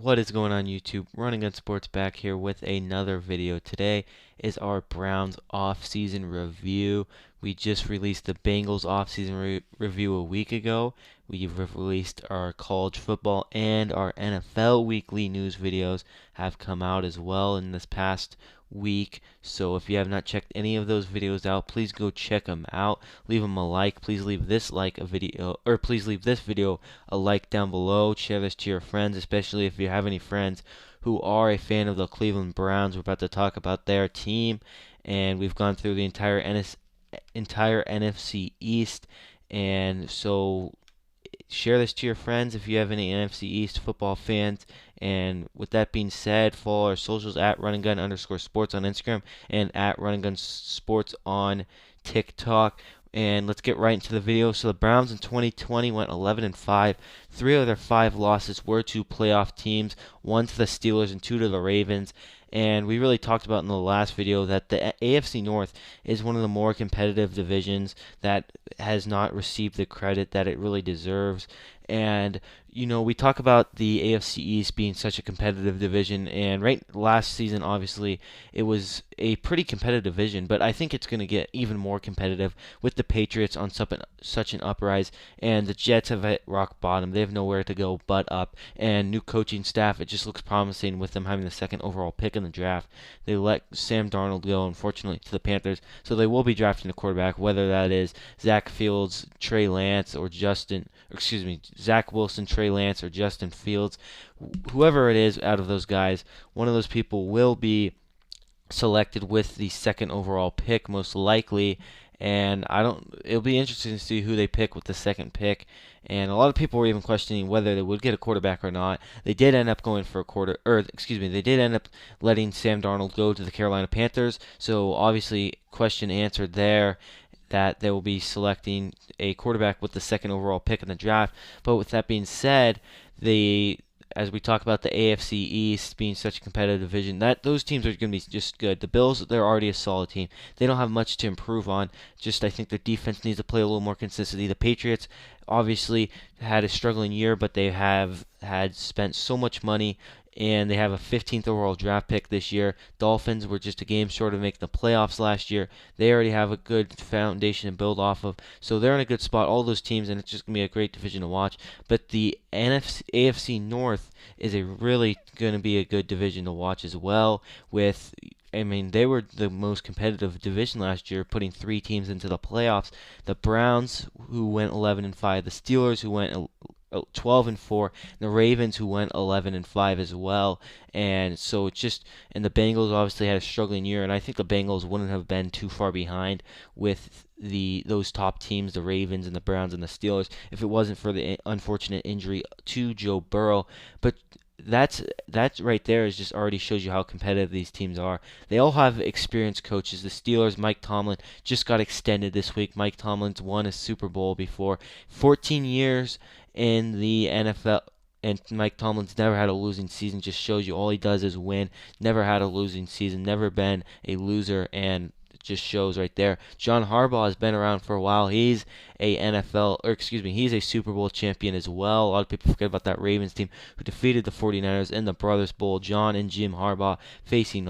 What is going on YouTube? Running Gun Sports back here with another video. Today is our Browns off-season review. We just released the Bengals off-season review a week ago. We've released our college football and our NFL weekly news videos have come out as well in this past week. So if you have not checked any of those videos out, please go check them out. Leave them a like. Please leave this video a like down below. Share this to your friends, especially if you have any friends who are a fan of the Cleveland Browns. We're about to talk about their team, and we've gone through the entire NFC East, and so share this to your friends if you have any NFC East football fans. And with that being said, follow our socials at runandgun_sports on Instagram and at runandgunsports on TikTok. And let's get right into the video. So the Browns in 2020 went 11-5. Three of their five losses were to playoff teams, one to the Steelers and two to the Ravens. And we really talked about in the last video that the AFC North is one of the more competitive divisions that has not received the credit that it really deserves. And we talk about the AFC East being such a competitive division, and right last season, obviously, it was a pretty competitive division, but I think it's going to get even more competitive with the Patriots on such an uprise, and the Jets have hit rock bottom. They have nowhere to go but up, and new coaching staff, it just looks promising with them having the second overall pick in the draft. They let Sam Darnold go, unfortunately, to the Panthers, so they will be drafting a quarterback, whether that is Zach Fields, Trey Lance, or Zach Wilson, Trey Lance, or Justin Fields. Whoever it is out of those guys, one of those people will be selected with the second overall pick, most likely. And it'll be interesting to see who they pick with the second pick. And a lot of people were even questioning whether they would get a quarterback or not. They did end up going for they did end up letting Sam Darnold go to the Carolina Panthers. So obviously, question answered there, that they will be selecting a quarterback with the second overall pick in the draft. But with that being said, as we talk about the AFC East being such a competitive division, that those teams are going to be just good. The Bills, they're already a solid team. They don't have much to improve on. Just I think their defense needs to play a little more consistency. The Patriots obviously had a struggling year, but they have had spent so much money, and they have a 15th overall draft pick this year. Dolphins were just a game short of making the playoffs last year. They already have a good foundation to build off of, so they're in a good spot, all those teams, and it's just going to be a great division to watch. But the AFC North is really going to be a good division to watch as well. They were the most competitive division last year, putting three teams into the playoffs. The Browns, who went 11-5, the Steelers, who went 12-4, the Ravens, who went 11-5 as well. And so and the Bengals obviously had a struggling year, and I think the Bengals wouldn't have been too far behind with those top teams, the Ravens and the Browns and the Steelers, if it wasn't for the unfortunate injury to Joe Burrow. But that's right there is just already shows you how competitive these teams are. They all have experienced coaches. The Steelers, Mike Tomlin, just got extended this week. Mike Tomlin's won a Super Bowl before. 14 years in the NFL, and Mike Tomlin's never had a losing season. Just shows you all he does is win. Never had a losing season, never been a loser, and it just shows right there. John Harbaugh has been around for a while. He's he's a Super Bowl champion as well. A lot of people forget about that Ravens team who defeated the 49ers in the Brothers Bowl. John and Jim Harbaugh facing.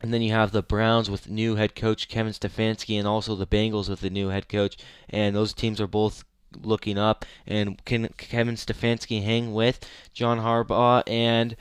And then you have the Browns with new head coach Kevin Stefanski, and also the Bengals with the new head coach. And those teams are both looking up. And can Kevin Stefanski hang with John Harbaugh and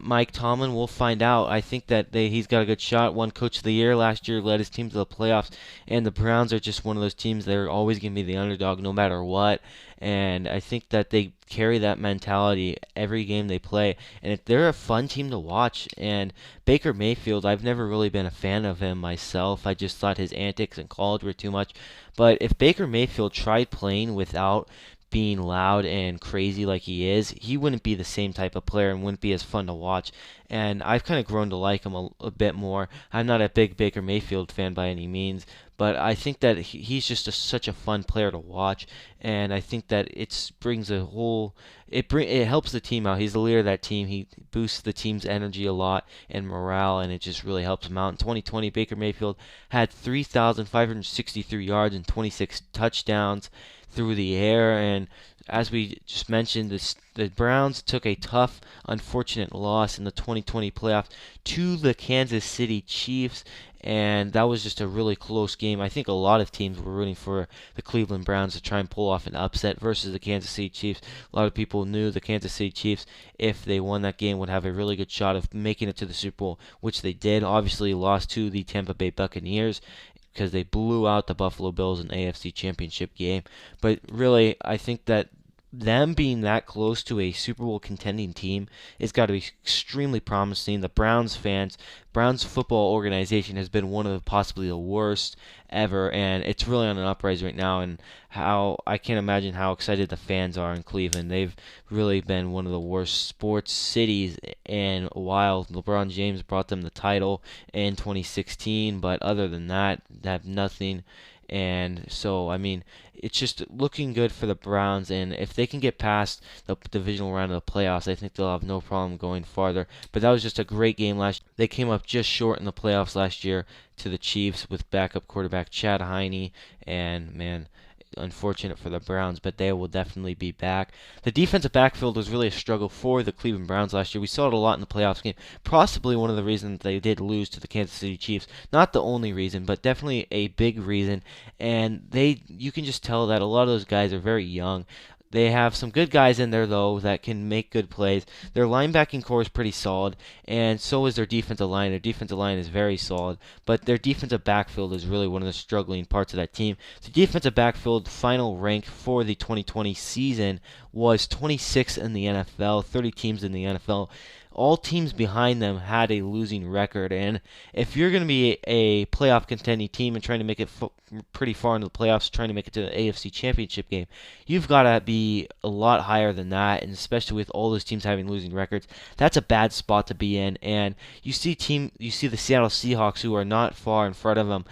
Mike Tomlin? We'll find out. I think that he's got a good shot. Won Coach of the Year last year, led his team to the playoffs, and the Browns are just one of those teams that are always going to be the underdog no matter what. And I think that they carry that mentality every game they play, and they're a fun team to watch. And Baker Mayfield, I've never really been a fan of him myself. I just thought his antics in college were too much. But if Baker Mayfield tried playing without being loud and crazy like he is, he wouldn't be the same type of player and wouldn't be as fun to watch. And I've kind of grown to like him a bit more. I'm not a big Baker Mayfield fan by any means, but I think that he's just such a fun player to watch, and I think that it helps the team out. He's the leader of that team. He boosts the team's energy a lot and morale, and it just really helps him out. In 2020, Baker Mayfield had 3,563 yards and 26 touchdowns through the air, and as we just mentioned, the Browns took a tough, unfortunate loss in the 2020 playoffs to the Kansas City Chiefs, and that was just a really close game. I think a lot of teams were rooting for the Cleveland Browns to try and pull off an upset versus the Kansas City Chiefs. A lot of people knew the Kansas City Chiefs, if they won that game, would have a really good shot of making it to the Super Bowl, which they did. Obviously, lost to the Tampa Bay Buccaneers because they blew out the Buffalo Bills in the AFC Championship game. But really, I think that them being that close to a Super Bowl contending team has got to be extremely promising. The Browns football organization has been one of possibly the worst ever, and it's really on an uprise right now. And how I can't imagine how excited the fans are in Cleveland. They've really been one of the worst sports cities in a while. LeBron James brought them the title in 2016, but other than that, they have nothing. And so, I mean, it's just looking good for the Browns, and if they can get past the divisional round of the playoffs, I think they'll have no problem going farther. But that was just a great game last year. They came up just short in the playoffs last year to the Chiefs with backup quarterback Chad Henne, and man, unfortunate for the Browns, but they will definitely be back. The defensive backfield was really a struggle for the Cleveland Browns last year. We saw it a lot in the playoffs game. Possibly one of the reasons they did lose to the Kansas City Chiefs. Not the only reason, but definitely a big reason. And you can just tell that a lot of those guys are very young. They have some good guys in there, though, that can make good plays. Their linebacking core is pretty solid, and so is their defensive line. Their defensive line is very solid, but their defensive backfield is really one of the struggling parts of that team. The defensive backfield final rank for the 2020 season was 26th in the NFL, 30 teams in the NFL. All teams behind them had a losing record, and if you're going to be a playoff contending team and trying to make it pretty far into the playoffs, trying to make it to the AFC Championship game, you've got to be a lot higher than that, and especially with all those teams having losing records, that's a bad spot to be in. And you see the Seattle Seahawks, who are not far in front of them,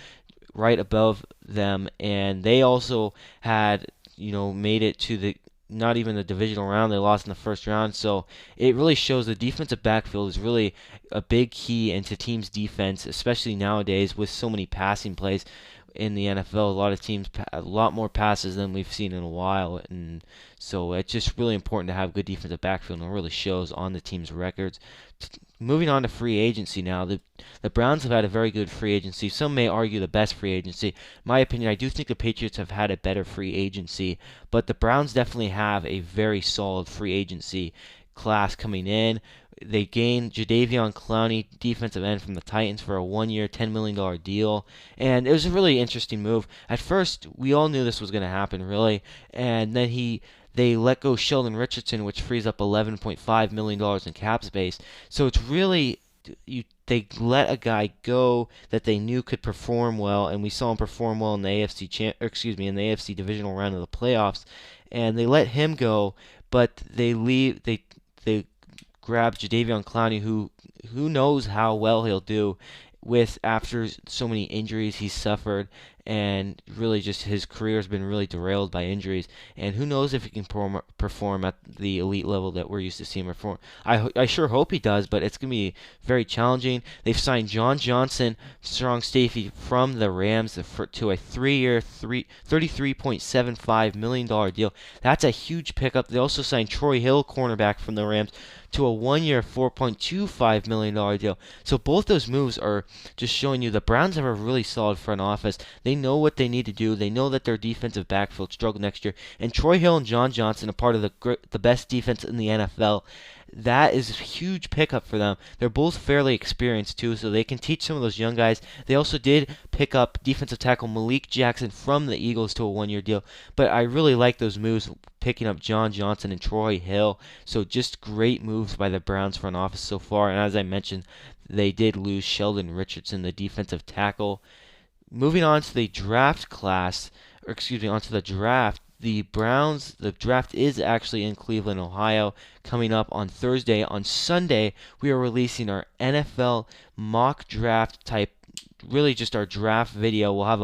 right above them, and they also had made it to the not even the divisional round. They lost in the first round. So it really shows the defensive backfield is really a big key into teams' defense, especially nowadays with so many passing plays in the NFL. A lot of teams, a lot more passes than we've seen in a while. And so it's just really important to have good defensive backfield, and it really shows on the team's records. Moving on to free agency now. The Browns have had a very good free agency. Some may argue the best free agency. In my opinion, I do think the Patriots have had a better free agency, but the Browns definitely have a very solid free agency class coming in. They gained Jadeveon Clowney, defensive end from the Titans, for a one-year, $10 million deal. And it was a really interesting move. At first, we all knew this was going to happen, really. And then they let go Sheldon Richardson, which frees up $11.5 million in cap space. So it's really, they let a guy go that they knew could perform well, and we saw him perform well in the in the AFC divisional round of the playoffs. And they let him go, but they grabbed Jadeveon Clowney, who knows how well he'll do after so many injuries he's suffered, and really just his career has been really derailed by injuries, and who knows if he can perform at the elite level that we're used to seeing him perform. I sure hope he does, but it's going to be very challenging. They've signed John Johnson, strong safety from the Rams, to a 3-year, $33.75 million deal. That's a huge pickup. They also signed Troy Hill, cornerback from the Rams, to a 1-year, $4.25 million deal. So both those moves are just showing you the Browns have a really solid front office. They know what they need to do. They know that their defensive backfield struggle next year. And Troy Hill and John Johnson are part of the best defense in the NFL. That is a huge pickup for them. They're both fairly experienced too, so they can teach some of those young guys. They also did pick up defensive tackle Malik Jackson from the Eagles to a 1-year deal. But I really like those moves, picking up John Johnson and Troy Hill. So just great moves by the Browns front office so far. And as I mentioned, they did lose Sheldon Richardson, the defensive tackle. Moving on to the draft class, onto the draft. The draft is actually in Cleveland, Ohio, coming up on Thursday. On Sunday, we are releasing our NFL mock draft type, really just our draft video. We'll have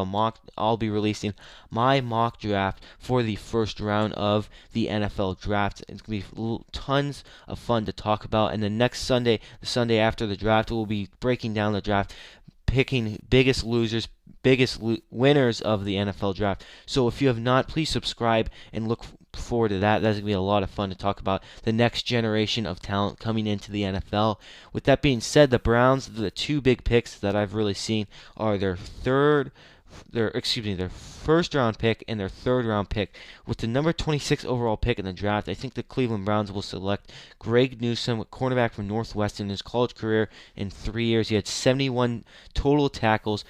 I'll be releasing my mock draft for the first round of the NFL draft. It's going to be tons of fun to talk about. And the next Sunday, the Sunday after the draft, we'll be breaking down the draft, picking biggest losers, biggest winners of the NFL draft. So if you have not, please subscribe and forward to that. That's going to be a lot of fun to talk about the next generation of talent coming into the NFL. With that being said, the Browns, the two big picks that I've really seen are their first round pick and their third round pick. With the number 26 overall pick in the draft, I think the Cleveland Browns will select Greg Newsome, a cornerback from Northwestern. In his college career, in 3 years, he had 71 total tackles,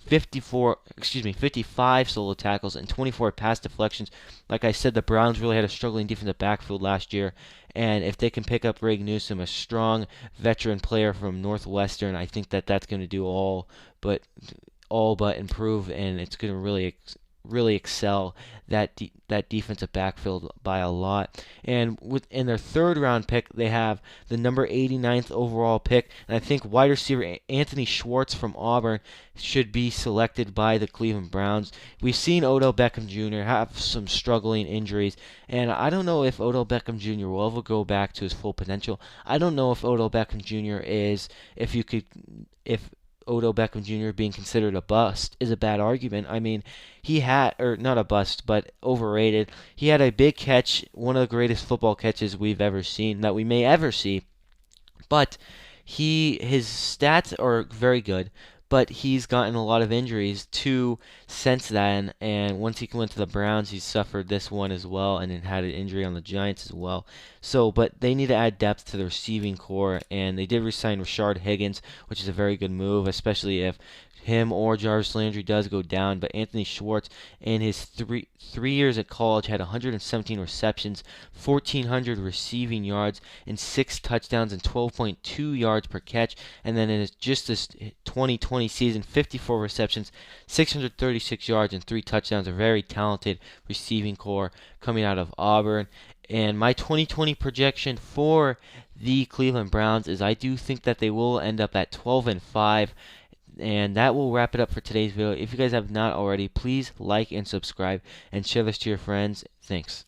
55 solo tackles, and 24 pass deflections. Like I said, the Browns really had a struggling defensive backfield last year, and if they can pick up Greg Newsome, a strong veteran player from Northwestern, I think that that's going to do all but improve, and it's going to really excel that defensive backfield by a lot. And in their third round pick, they have the number 89th overall pick, and I think wide receiver Anthony Schwartz from Auburn should be selected by the Cleveland Browns. We've seen Odell Beckham Jr. have some struggling injuries, and I don't know if Odell Beckham Jr. will ever go back to his full potential. I don't know if Odell Beckham Jr. if Odell Beckham Jr. being considered a bust is a bad argument. I mean, or not a bust, but overrated. He had a big catch, one of the greatest football catches we've ever seen, that we may ever see. But his stats are very good, but he's gotten a lot of injuries too since then. And once he went to the Browns, he suffered this one as well, and then had an injury on the Giants as well. But they need to add depth to the receiving core, and they did re-sign Rashard Higgins, which is a very good move, especially if him or Jarvis Landry does go down. But Anthony Schwartz, in his three years at college, had 117 receptions, 1,400 receiving yards, and 6 touchdowns and 12.2 yards per catch. And then in this 2020 season, 54 receptions, 636 yards, and 3 touchdowns. A very talented receiving core coming out of Auburn. And my 2020 projection for the Cleveland Browns is I do think that they will end up at 12-5. And that will wrap it up for today's video. If you guys have not already, please like and subscribe and share this to your friends. Thanks.